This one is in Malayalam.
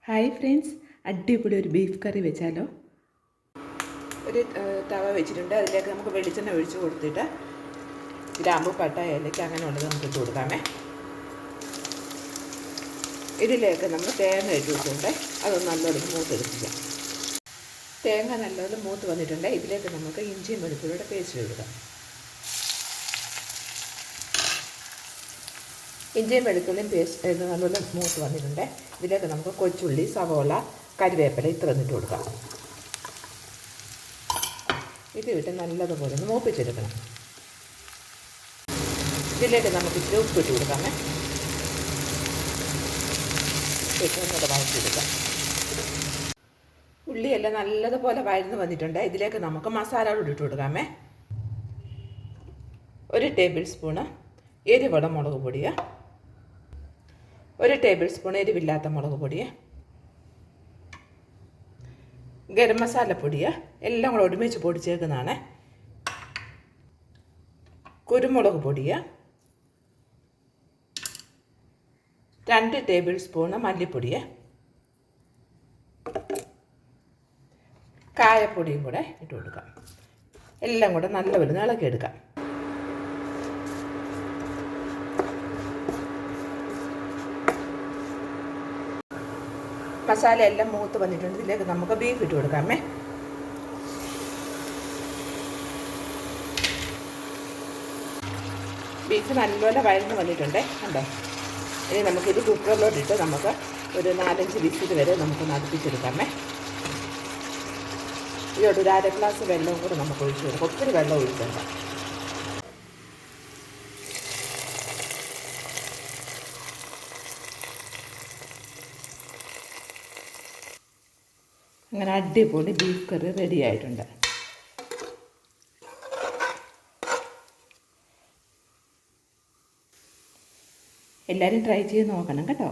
ഹായ് ഫ്രണ്ട്സ്, അടിപൊളി ഒരു ബീഫ് കറി വെച്ചാലോ. ഒരു തവ വെച്ചിട്ടുണ്ട്. അതിലേക്ക് നമുക്ക് വെളിച്ചെണ്ണ ഒഴിച്ച് കൊടുത്തിട്ട് ഗ്രാമ്പു, പട്ട, ഏലയ്ക്ക അങ്ങനെയുള്ളത് നമുക്ക് ഇട്ട് കൊടുക്കാമേ. ഇതിലേക്ക് നമ്മൾ തേങ്ങ ഇട്ട് കൊടുത്തിട്ടുണ്ട്. അതൊന്ന് നല്ലോണം മൂത്തെടുക്കുക. തേങ്ങ നല്ലോണം മൂത്ത് വന്നിട്ടുണ്ട്. ഇതിലേക്ക് നമുക്ക് ഇഞ്ചിയും വെളുത്തുള്ളിയുടെ പേസ്റ്റ് കൊടുക്കാം. ഇഞ്ചിയും വെളുത്തുള്ളിയും പേസ്റ്റ് നല്ലോണം മൂത്ത് വന്നിട്ടുണ്ട്. ഇതിലേക്ക് നമുക്ക് കൊച്ചുള്ളി, സവോള, കരിവേപ്പില ഇത്ര ഇട്ട് കൊടുക്കാം. ഇത് ഇട്ട് നല്ലതുപോലെ ഒന്ന് മൂപ്പിച്ചെടുക്കണം. ഇതിലേക്ക് നമുക്ക് ഇച്ചിരി ഉപ്പിട്ട് കൊടുക്കാമേ. ഒന്നുകൂടെ വഴറ്റിയെടുക്കാം. ഉള്ളിയെല്ലാം നല്ലതുപോലെ വഴന്ന് വന്നിട്ടുണ്ട്. ഇതിലേക്ക് നമുക്ക് മസാല കൂടി ഇട്ട് കൊടുക്കാമേ. 1 ടേബിൾ സ്പൂണ് എരിവുള്ള മുളക് പൊടി, 1 ടേബിൾ സ്പൂൺ എരിവില്ലാത്ത മുളക് പൊടി, ഗരം മസാലപ്പൊടി എല്ലാം കൂടെ ഒരുമിച്ച് പൊടിച്ചേക്കുന്നതാണ്. കുരുമുളക് പൊടി, 2 ടേബിൾ സ്പൂണ് മല്ലിപ്പൊടി, കായപ്പൊടിയും കൂടെ ഇട്ട് കൊടുക്കാം. എല്ലാം കൂടെ നല്ലപോലെ ഇളക്കിയെടുക്കാം. മസാല എല്ലാം മൂത്ത് വന്നിട്ടുണ്ട്. ഇതിലേക്ക് നമുക്ക് ബീഫ് ഇട്ട് കൊടുക്കാമേ. ബീഫ് നല്ലപോലെ വഴന്ന് വന്നിട്ടുണ്ട്, കണ്ടോ. ഇനി നമുക്കിത് കുക്കറിലോട്ടിട്ട് നമുക്ക് ഒരു 4-5 വിസിൽ വരെ നമുക്ക് അടുപ്പിച്ചെടുക്കാമേ. ഇതോട്ട് ഒരു 1/2 ഗ്ലാസ് വെള്ളവും കൂടെ നമുക്ക് ഒഴിച്ച് കൊടുക്കാം. ഒത്തിരി വെള്ളം ഒഴിക്കണ്ട. അങ്ങനെ അടിപൊളി ബീഫ് കറി റെഡി ആയിട്ടുണ്ട്. എല്ലാവരും ട്രൈ ചെയ്ത് നോക്കണം കേട്ടോ.